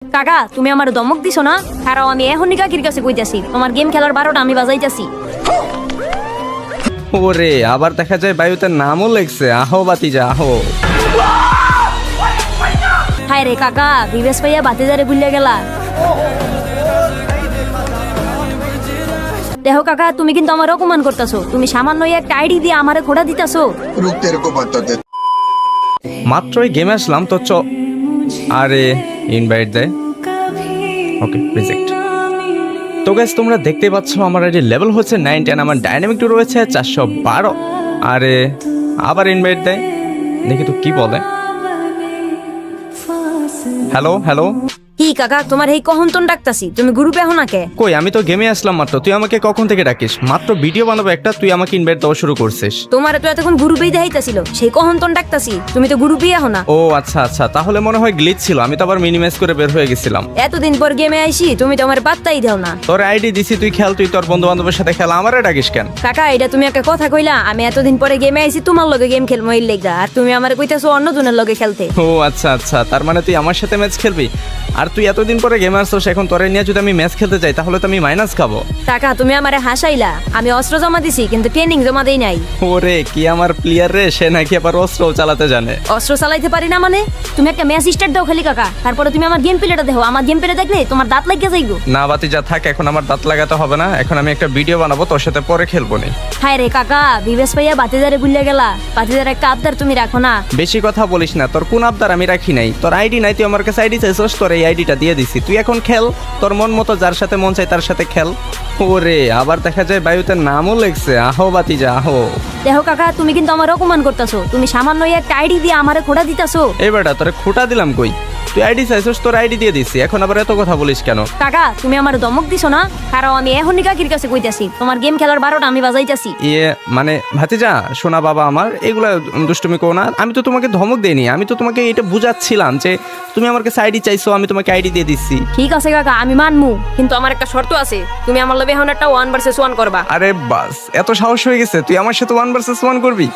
কাকা তুমি আমার দমক দিছো না? কারণ আমি এখনই কাকির কাছে কইতাছি তোমার গেম খেলার 12টা আমি বাজাইতাছি। ওরে আবার দেখা যায় বায়ুতে নামও লেগছে। আহো বাতিজা আহো। হায় রে কাকা, বিবেশ ভাইয়া বাতিজারে ভুলিয়া গেলা। দেখো কাকা, তুমি কিন্তু আমার অপমান করতেছো। তুমি সামান্য একটা আইডি দিয়ে আমারে খোড়া দিতাছো। रुक तेरे को बताते। মাত্রই গেমে আসলাম তো আরে ইনভাইট দেয়। ওকে রিজেক্ট। তো গাইস তোমরা দেখতে পাচ্ছ আমার আইডি লেভেল হচ্ছে 9 আমার ডাইনামিক টু রয়েছে 412। আরে আবার ইনভাইট দেয়, দেখি তো কি বলে। হ্যালো হ্যালো কি কাকা, তোমার এই কহন্তন ডাকতাছি, তুমি গ্রুপে হো না কে? কই আমি তো গেমে আসলাম মাত্র, তুই আমাকে কখন থেকে ডাকিস? মাত্র ভিডিও বানাবো একটা, তুই আমাকে ইনভাইট দেওয়া শুরু করছিস। তোমার তো এতক্ষণ গ্রুপেই দেখাইতাছিল, সেই কহন্তন ডাকতাছি, তুমি তো গ্রুপেই হো না। ও আচ্ছা আচ্ছা, তাহলে মনে হয় গ্লিচ ছিল, আমি তো আবার মিনিমাইজ করে বের হয়ে গেছিলাম। এতদিন পর গেমে আইছি, তুমি তো আমার পাত্তাই দাও না। তোর আইডি দিছি, তুই খেল, তুই তোর বন্ধু বান্ধবের সাথে খেলা, আমারে ডাকিস কেন? কাকা এটা তুমি একটা কথা কইলা, আমি এতদিন পরে গেমে আইছি তোমার লগে গেম খেলবো এই লেগা, আর তুমি আমারে কইতাছো অন্য জনের লগে খেলতে। ও আচ্ছা আচ্ছা, তার মানে তুই আমার সাথে ম্যাচ খেলবি? আর তুই এতদিন পরে গেমে আসছিস, এখন তোরে নিয়ে যদি আমি ম্যাচ খেলতে যাই তাহলে তো আমি মাইনাস খাবো। কাকা তুমি আমারে হাসাইলা, আমি অস্ত্র জমা দিছি কিন্তু ট্রেনিং জমা দেই নাই। ওরে কি আমার প্লেয়ার রে, সে নাকি আবার অস্ত্র চালাতে জানে। অস্ত্র চালাইতে পারি না মানে? তুমি একটা ম্যাচ স্টার্ট দাও খালি কাকা, তারপরে তুমি আমার গেম প্লেটা দেখো, আমার গেম প্লে দেখলে তোমার দাঁত লাগিয়ে যাইগো। না বাতি যা থাক, এখন আমার দাঁত লাগাতে হবে না, এখন আমি একটা ভিডিও বানাবো, তোর সাথে পরে খেলবো নি। হায় রে কাকা, বিবেশ ভাইয়া বাতিজারে ভুলিয়া গেলা। বাতিজার একটা আবদার তুমি রাখো না। বেশি কথা বলিস না, তোর কোন আবদার আমি রাখি নাই। তোর আইডি নাই, তুই আমার কাছে আইডি চাইছস, তোর এই আইডিটা দিয়ে দিছি। তুই এখন খেল, তোর মন মতো যার সাথে মন চাই তার সাথে খেল। ওরে আবার দেখা যায় বায়ুতে নামও লেগছে। আহো বাতিজা আহো। দেখো কাকা, তুমি কিন্তু আমার অপমান করতেছো। তুমি সামান্য একটা আইডি দিয়ে আমারে খোড়া দিতাছো। এই বেটা তোরে খোটা দিলাম কই? তুই আইডি চাইছস, তোর আইডি দিয়ে দিছি, এখন আবার এত কথা বলিস কেন? কাকা তুমি আমার দমক দিছো না? কারণ আমি এখনই কাকির কাছে কইতাছি তোমার গেম খেলার 12টা আমি বাজাইতাছি। ইয়ে মানে ভাতিজা শোনা বাবা আমার, এগুলা দুষ্টুমি করো না। আমি তো তোমাকে ধমক দেইনি, আমি তো তোমাকে এটা বুঝাচ্ছিলাম যে তুমি আমার কাছে আইডি চাইছো, আমি তোমাকে আইডি দিয়ে দিচ্ছি। ঠিক আছে কাকা, আমি মানমু, কিন্তু আমার একটা শর্ত আছে, তুমি আমার লগে এখন একটা 1 ভার্সেস 1 করবা। আরে বাস, এত সাহস হয়ে গেছে, তুই আমার সাথে 1 ভার্সেস 1 করবি?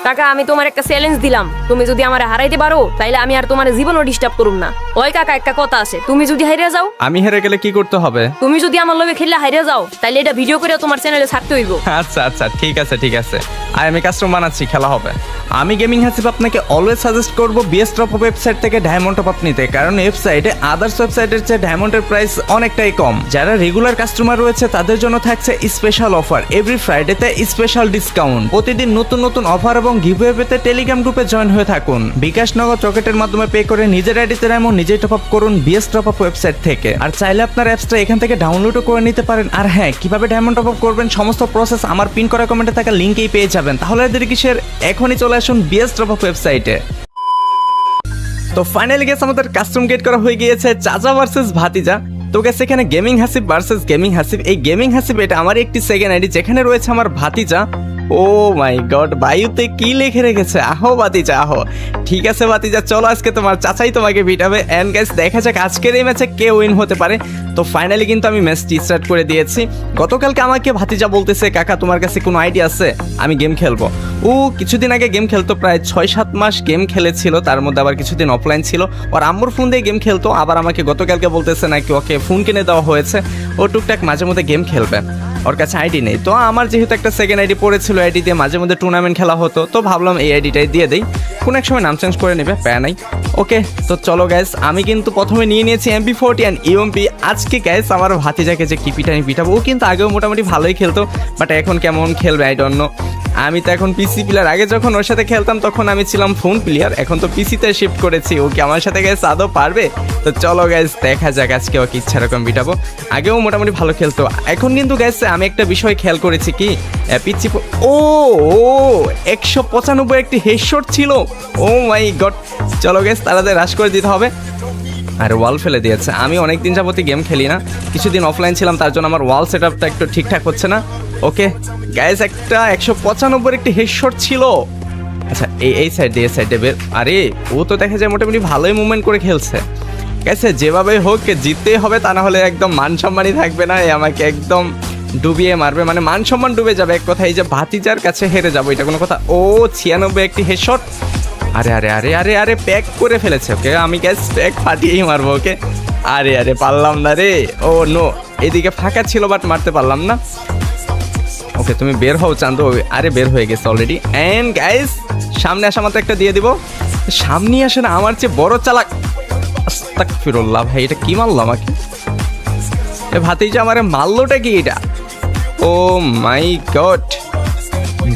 কাকা আমি তোমার একটা চ্যালেঞ্জ দিলাম, তুমি যদি আমারে হারাইতে পারো তাইলে আমি আর তোমার জীবনও ডিস্টার্ব করুম না। ওই কাকা একটা কথা আছে, তুমি যদি হাইরে যাও। আমি হেরে গেলে কি করতে হবে? তুমি যদি আমার লগে খেললে হাইরে যাও তাইলে এটা ভিডিও করে তোমার চ্যানেলে ছাড়তে হইব। আচ্ছা আচ্ছা ঠিক আছে ঠিক আছে, আর আমি কাস্টম বানাচ্ছি, খেলা হবে। আমি গেমিং হাসিব আপনাকে অলওয়েজ সাজেস্ট করবো বিএস টপ ওয়েবসাইট থেকে ডায়মন্ড টপ আপ নিতে, কারণ ওয়েবসাইটে আদার্স ওয়েবসাইটের চেয়ে ডায়মন্ডের প্রাইস অনেকটাই কম। যারা রেগুলার কাস্টমার রয়েছে তাদের জন্য থাকছে স্পেশাল অফার, এভরি ফ্রাইডেতে স্পেশাল ডিসকাউন্ট। প্রতিদিন নতুন নতুন অফার এবং গিভওয়ে পেতে টেলিগ্রাম গ্রুপে জয়েন হয়ে থাকুন। বিকাশ নগদ রকেটের মাধ্যমে পে করে নিজের আইডিতে ডায়মন্ড নিজেই টপ আপ করুন বিএস টপ আপ ওয়েবসাইট থেকে। আর চাইলে আপনার অ্যাপসটা এখান থেকে ডাউনলোডও করে নিতে পারেন। আর হ্যাঁ, কিভাবে ডায়মন্ড টপ আপ করবেন সমস্ত প্রসেস আমার পিন করা কমেন্টে থাকা লিঙ্কেই পেয়ে যাবেন। তাহলে এদের কিসের, এখনই চলে আসুন বিএস টপ আপ ওয়েবসাইটে। তো ফাইনালি গেস আমাদের কাস্টম গেট করা হয়ে গিয়েছে চাচা ভার্সেস ভাতিজা। তো গেছে এখানে gaming Hasib versus gaming Hasib. এই গেমিং হাসিব এটা আমার একটি সেকেন্ড আইডি, যেখানে রয়েছে আমার ভাতিজা। ও মাই গড, বায়ুতে কি লিখে রেখেছে? আহো বাতিজা আহো। ঠিক আছে বাতিজা, চলো আজকে তোমার চাচাই তোমাকে পিটাবে। এন্ড গাইস দেখা যাক আজকের এই ম্যাচে কে উইন হতে পারে। তো ফাইনালি কিন্তু আমি ম্যাচটি স্টার্ট করে দিয়েছি। গতকালকে আমাকে ভাতিজা বলতেছে কাকা তোমার কাছে কোনো আইডিয়া আছে আমি গেম খেলবো। ও কিছুদিন আগে গেম খেলতো, প্রায় 6-7 মাস গেম খেলেছিল, তার মধ্যে আবার কিছুদিন অফলাইন ছিল। ওর আম্মুর ফোন দিয়ে গেম খেলতো, আবার আমাকে গতকালকে বলতেছে নাকি ওকে ফোন কিনে দেওয়া হয়েছে, ও টুকটাক মাঝে মধ্যে গেম খেলবে। ওর কাছে আইডি নেই, তো আমার যেহেতু একটা সেকেন্ড আইডি পড়েছিল, আইডি দিয়ে মাঝে মধ্যে টুর্নামেন্ট খেলা হতো, তো ভাবলাম এই আইডিটাই দিয়ে দেই, কোনো এক সময় নাম চেঞ্জ করে নেবে, প্যারা নাই। ওকে তো চলো গাইস, আমি কিন্তু প্রথমে নিয়ে নিয়েছি MP40 অ্যান্ড ইউএমপি। আজকে গাইস আমার ভাতিজাকে যে কি পিটানি পিটাবো, ও কিন্তু আগেও মোটামুটি ভালোই খেলতো, বাট এখন কেমন খেলবে আই ডোন্ট নো। আমি তো এখন পিসি প্লেয়ার, আগে যখন ওর সাথে খেলতাম তখন আমি ছিলাম ফোন প্লেয়ার, এখন তো পিসিতে শিফট করেছি। ও কি আমার সাথে গাইস আদৌ পারবে? তো চলো গাইস দেখা যাক আজকে ওকে ইচ্ছা রকম পিটাবো। আগেও মোটামুটি ভালো খেলতো, এখন কিন্তু গাইস আমি একটা বিষয় খেয়াল করেছি কি, পিচ্ছি ও 195 একটি হেডশট ছিল। ও মাই গড, চলো গাইস তাড়াতাড়ি রাশ করে দিতে হবে। আর ওয়াল ফেলে দিয়েছে। আমি অনেকদিন যাবতই গেম খেলি না, কিছুদিন অফলাইন ছিলাম, তার জন্য আমার ওয়াল সেট আপটা একটু ঠিকঠাক হচ্ছে না। ওকে গাইস, একটা 195 একটি হেডশট ছিল। আচ্ছা এই সাইডে, এই সাইডে বের। আরে ও তো দেখা যায় মোটামুটি ভালোই মুভমেন্ট করে খেলছে। গেছে যেভাবে হোক জিততেই হবে, তা না হলে একদম মান সম্মানই থাকবে না, আমাকে একদম ডুবিয়ে মারবে, মানে মান সম্মান ডুবে যাবে এক কথা। এই যে ভাতিজার কাছে হেরে যাবো এটা কোনো কথা? ও 96 একটি হেডশট। আরে আরে আরে আরে আরে প্যাক করে ফেলেছে ওকে, আমি গ্যাস প্যাক ফাটিয়েই মারবো ওকে। আরে আরে পারলাম না রে, ও নো, এদিকে ফাঁকা ছিল বাট মারতে পারলাম না। ওকে তুমি বের হও চান্দু, আরে বের হয়ে গেছে অলরেডি। অ্যান্ড গাইস সামনে আসা মাত্র একটা দিয়ে দিব, সামনে আসে না, আমার চেয়ে বড় চালাক। আস্তাগফিরুল্লাহ ভাই, এটা কি মারলো আমাকে? এ ভাতিজা আমারে মারলোটা কি এটা? ও মাই গড,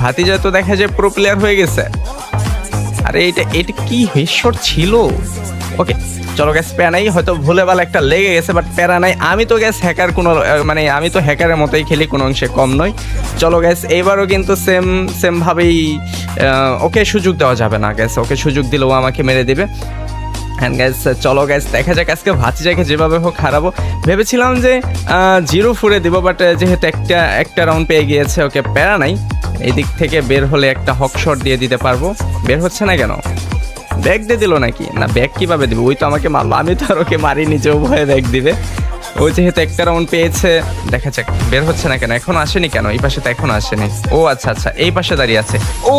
ভাতিজা তো দেখা যায় প্রো প্লেয়ার হয়ে গেছে। আরে এটা এটা কি হেডশট ছিল? ওকে চলো গ্যাস, প্যারা নাই, হয়তো ভুলে ভালো একটা লেগে গেছে বাট প্যারা নাই। আমি তো গ্যাস হ্যাকার কোনো মানে আমি তো হ্যাকারের মতোই খেলি, কোনো অংশে কম নয়। চলো গ্যাস এইবারও কিন্তু সেম ভাবেই ওকে সুযোগ দেওয়া যাবে না গ্যাস, ওকে সুযোগ দিলেও আমাকে মেরে দিবে। হ্যাঁ গ্যাস চলো গ্যাস দেখা যাক আজকে ভাতিজাকে যেভাবে হোক হারাবো। ভেবেছিলাম যে 0 দিবো বাট যেহেতু একটা রাউন্ড পেয়ে গিয়েছে, ওকে প্যারা নাই। এই দিক থেকে বের হলে একটা হক শট দিয়ে দিতে পারবো। বের হচ্ছে না কেন? ব্যাগ দিয়ে দিল নাকি? না ব্যাগ কিভাবে দিবে? ওই তো আমাকে মারলো, আমি তো আর ওকে মারিনি যে ও ভয়ে ব্যাগ দিবে। ও যেহেতু একটা রাউন্ড পেয়েছে, দেখা যাক বের হচ্ছে না কেন, এখনো আসেনি কেন? এই পাশে তো এখনো আসেনি। ও আচ্ছা আচ্ছা এই পাশে দাঁড়িয়ে আছে। Oh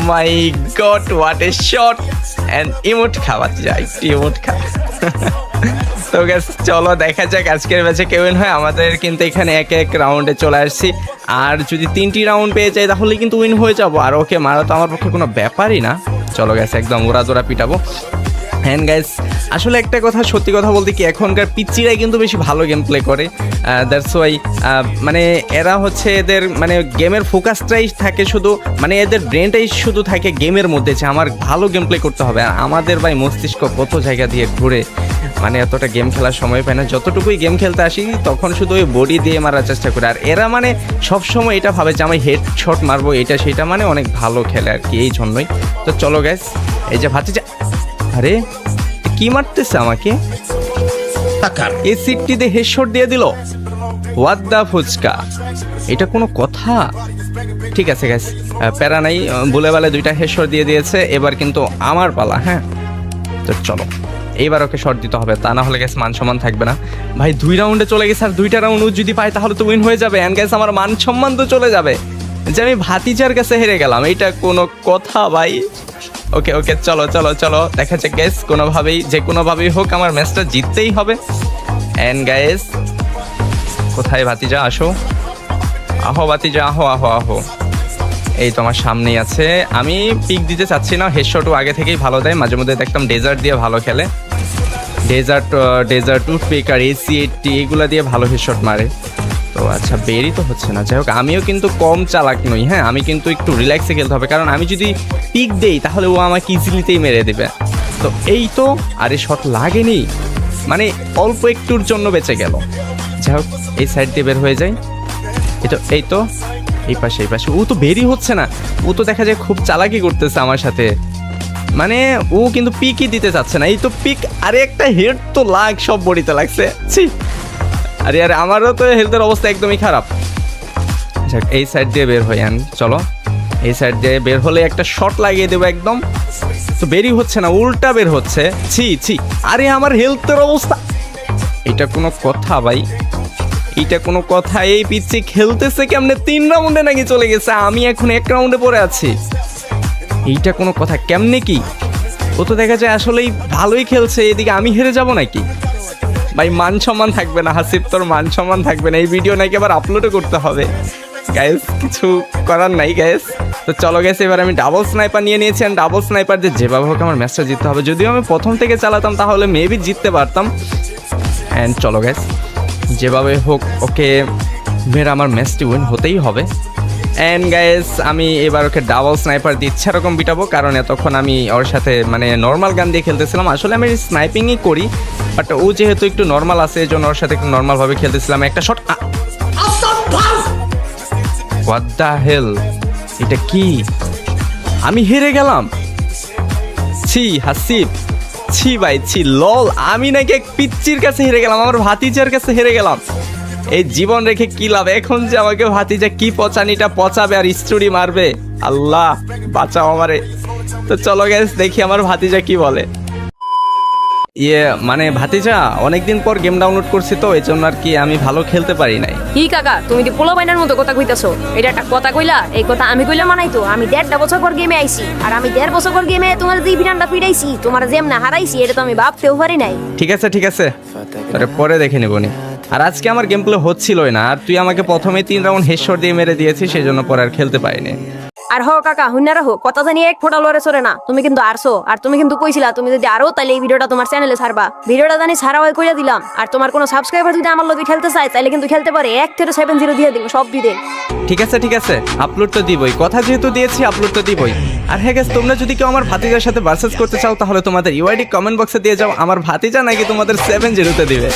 my god what a shot, and ইমোট খাওয়া যায়, ইমোট খা। তো গ্যাস চলো দেখা যাক আজকের ম্যাচে কেউ উইন হয়। আমাদের কিন্তু এখানে এক এক রাউন্ডে চলে আসছি, আর যদি 3টি রাউন্ড পেয়ে যাই তাহলে কিন্তু উইন হয়ে যাবো। আর ওকে মারা তো আমার পক্ষে কোনো ব্যাপারই না। চলো গ্যাস একদম ওরা পিটাবো। হ্যাঁ গাইস আসলে একটা কথা, সত্যি কথা বলতে কি, এখনকার পিচ্চিরাই কিন্তু বেশি ভালো গেম প্লে করে। দ্যাটস ওয়াই মানে এরা হচ্ছে এদের মানে গেমের ফোকাসটাই থাকে শুধু, মানে এদের ব্রেনটাই শুধু থাকে গেমের মধ্যে, যে আমার ভালো গেম প্লে করতে হবে। আর আমাদের ভাই মস্তিষ্ক কত জায়গা দিয়ে ঘুরে, মানে এতটা গেম খেলার সময় পায় না। যতটুকুই গেম খেলতে আসি তখন শুধু ওই বডি দিয়ে মারার চেষ্টা করে। আর এরা মানে সবসময় এটা ভাবে যে আমি হেড শট মারবো, এটা সেটা, মানে অনেক ভালো খেলে আর কি, এই জন্যই। তো চলো গাইস এই যে ভাতিজা, আরে কি মারতেছে আমাকে? এই সিটটিতে হেডশট দিয়ে দিল, হোয়াট দা ফুচকা, এটা কোনো কথা? ঠিক আছে গাইস প্যারা নাই, বলে বেলা 2টা হেডশট দিয়ে দিয়েছে, এবার কিন্তু আমার পালা। হ্যাঁ তো চলো এইবার ওকে শট দিতে হবে, তা না হলে গ্যাস মান সম্মান থাকবে না। ভাই 2 রাউন্ডে চলে গেছে, আর 2টা রাউন্ড যদি পাই তাহলে তো উইন হয়ে যাবে। এন্ড গ্যাস আমার মান সম্মান তো চলে যাবে, যে আমি ভাতিজার কাছে হেরে গেলাম, এটা কোনো কথা ভাই? ওকে ওকে চলো চলো চলো দেখা যাক গ্যাস, কোনোভাবেই যে কোনোভাবেই হোক আমার ম্যাচটা জিততেই হবে। এন্ড গাইস কোথায় ভাতিজা? আসো, আহো ভাতিজা, আহো আহো আহো। এই তো আমার সামনেই আছে। আমি পিক দিতে চাচ্ছি না, হেডশটও আগে থেকেই ভালো দেয়, মাঝে মধ্যে দেখতাম ডেজার্ট দিয়ে ভালো খেলে, ডেজার্ট টুথপিক আর AC-80 এগুলো দিয়ে ভালো হেডশট মারে। তো আচ্ছা বেরই তো হচ্ছে না, যাই হোক আমিও কিন্তু কম চালাক নই। হ্যাঁ আমি কিন্তু একটু রিল্যাক্সে খেলতে হবে, কারণ আমি যদি পিক দেই তাহলে ও আমাকে ইজিলিতেই মেরে দেবে। তো এই তো, আরে শট লাগেনি, মানে অল্প একটুর জন্য বেঁচে গেল। যাই হোক এই সাইড দিয়ে বের হয়ে যায়। এই তো এই পাশে ও তো বেরই হচ্ছে না, ও তো দেখা যায় খুব চালাকি করতেছে আমার সাথে, মানে ও কিন্তু পিকই দিতে চাচ্ছে না। এই তো পিক, আরে একটা হেড তো লাগ, সব বডিতে লাগছে। ছি, আরে আরে আমারও তো হেলথের অবস্থা একদমই খারাপ। আচ্ছা এই সাইড দিয়ে বের হই, চলো এই সাইড দিয়ে বের হলে একটা শট লাগিয়ে দেবো একদম। তো বেরই হচ্ছে না, উল্টা বের হচ্ছে। ছি, আরে আমার হেলথের অবস্থা, এটা কোনো কথা ভাই? এটা কোনো কথা? এই পিচ্ছি খেলতেছে কেমনে? 3 রাউন্ডে নাকি চলে গেছে, আমি এখন 1 রাউন্ডে পড়ে আছি। এইটা কোনো কথা? কেমনে কি? ও তো দেখা যায় আসলেই ভালোই খেলছে, এদিকে আমি হেরে যাব নাকি? ভাই মান সম্মান থাকবে না হাসিব, তোর মান সম্মান থাকবে না। এই ভিডিও নাকি আবার আপলোডও করতে হবে গাইস, কিছু করার নাই গাইস। তো চলো গাইস এবার আমি ডাবল স্নাইপার নিয়ে নিয়েছি, আর ডাবল স্নাইপার দিয়ে যেভাবে হোক আমার ম্যাচটা জিততে হবে। যদিও আমি প্রথম থেকে চালাতাম তাহলে মেবি জিততে পারতাম। অ্যান্ড চলো গাইস যেভাবে হোক ওকে মেরে আমার ম্যাচটি উইন হতেই হবে। অ্যান্ড গাইস আমি এবার ওকে ডাবল স্নাইপার দিয়ে ইচ্ছা রকম বিটাবো, কারণ এতক্ষণ আমি ওর সাথে মানে নর্মাল গান দিয়ে খেলতেছিলাম। আসলে আমি স্নাইপিংই করি, বাট ও যেহেতু একটু নর্মাল আছে এই জন্য ওর সাথে একটু নর্মালভাবে খেলতেছিলাম। একটা শট, হোয়াট দ্য হেল, এটা কি? আমি হেরে গেলাম। ছি হাসিব, ছি ভাই ছি, লল, আমি নাকি এক পিচ্চির কাছে হেরে গেলাম, আমার ভাতিজার কাছে হেরে গেলাম। এই জীবন রেখে কি লাভ? এখন যে আমাকে ভাতিজা কি পচানিটা পচাবে আর স্টোরি মারবে, আল্লাহ বাঁচাও আমারে। তো চলো গাইস দেখি আমার ভাতিজা কি বলে। ইয়ে মানে ভাতিজা অনেকদিন পর গেম ডাউনলোড করছি তো এই জন্য আর কি আমি ভালো খেলতে পারি নাই। কি কাকা তুমি কি পোলা বাইনার মতো কথা কইতাছো? এটা একটা কথা কইলা? এই কথা আমি কইলা মানাই তো? আমি 1.5 বছর পর গেমে আইছি, আর আমি 1.5 বছর পর গেমে তোমার যে বিরানটা ফিরাইছি, তোমার যেমনা হারাইছি এটা তো আমি ভাবতেও পারি নাই। ঠিক আছে আরে পরে দেখে নেবনি। আর আজকে আমার গেম প্লে হচ্ছিলই না, আর তুই আমাকে প্রথমে 3 রাউন্ড হেডশট দিয়ে মেরে দিয়েছিস, সেই জন্য পরে আর খেলতে পারিনি। আর হো কাকা হুন্না রাখো, কথা জানি এক ফোঁটা লড়ে সরে না। তুমি কিন্তু আরছো, আর তুমি কিন্তু কইছিলা তুমি যদি আরো তাহলে এই ভিডিওটা তোমার চ্যানেলে ছাড়বা। ভিডিওটা জানি ছাড়া হয় কইরা দিলাম। আর তোমার কোনো সাবস্ক্রাইবার যদি আমার লগে খেলতে চায় তাহলে কিন্তু খেলতে পারে, 1 থেকে 70 দিয়ে দিব সব দিতে। ঠিক আছে আপলোড তো দিবই, কথা যেহেতু দিয়েছি আপলোড তো দিবই। আর হ্যাঁ গাইস, তোমরা যদি কেউ আমার ভাতিজার সাথে ভার্সেস করতে চাও তাহলে তোমাদের ইউআইডি কমেন্ট বক্সে দিয়ে যাও, আমার ভাতিজা নাকি তোমাদের 7-0 তে দিবে।